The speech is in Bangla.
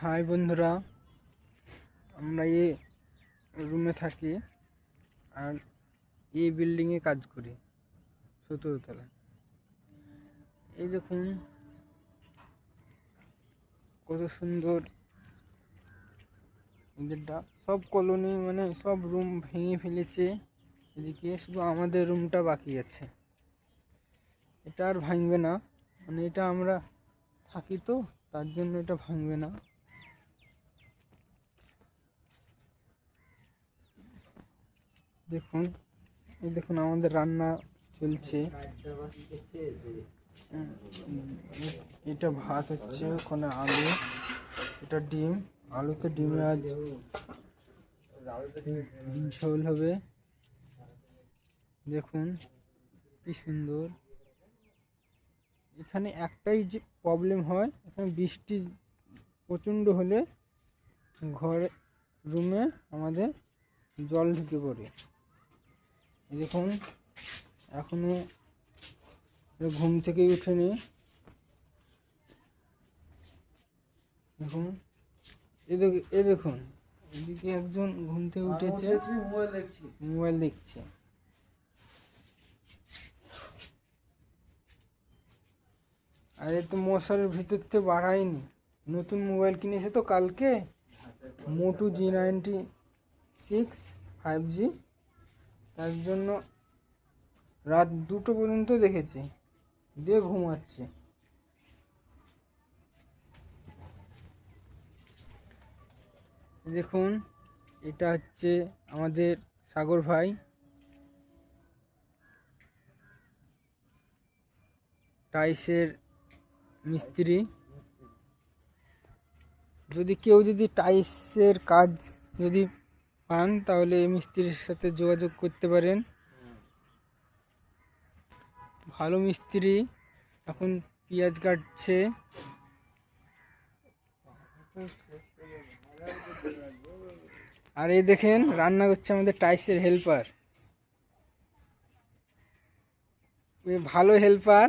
হাই বন্ধুরা, আমরা এই রুমে থাকি আর এই বিল্ডিংয়ে কাজ করি 17 তলায়। এই দেখুন কত সুন্দর এদেরটা। সব কলোনি মানে সব রুম ভেঙে ফেলেছে, এদিকে শুধু আমাদের রুমটা বাকি আছে। এটা আর ভাঙবে না, মানে এটা আমরা থাকি তো তার জন্য এটা ভাঙবে না। দেখুন, এই দেখুন আমাদের রান্না চলছে। এটা ভাত হচ্ছে, ওখানে আলু, এটা ডিম, আলুতে ডিমে আজ ঝোল হবে। দেখুন কি সুন্দর। এখানে একটাই যে প্রবলেম হয়, এখানে বৃষ্টি প্রচণ্ড হলে ঘরে রুমে আমাদের জল ঢুকে পড়ে। দেখুন এখনো ঘুম থেকেই উঠেনি। দেখুন এ দেখুন এদিকে একজন ঘুম থেকে উঠেছে, মোবাইল দেখছে। আর এ তো মশারির ভিতর থেকে বাড়ায়নি, নতুন মোবাইল কিনেছে তো কালকে, মোটু G96 5G। তার জন্য রাত 2টো পর্যন্ত দেখেছে, দিয়ে ঘুমাচ্ছে। দেখুন এটা হচ্ছে আমাদের সাগর ভাই, টাইসের মিস্ত্রি। যদি টাইসের কাজ যদি পান তাহলে এই মিস্ত্রির সাথে যোগাযোগ করতে পারেন। ভালো মিস্ত্রি। এখন পেঁয়াজ কাটছে। আর এই দেখেন রান্না করছে আমাদের টাইসের হেল্পার, ভালো হেল্পার।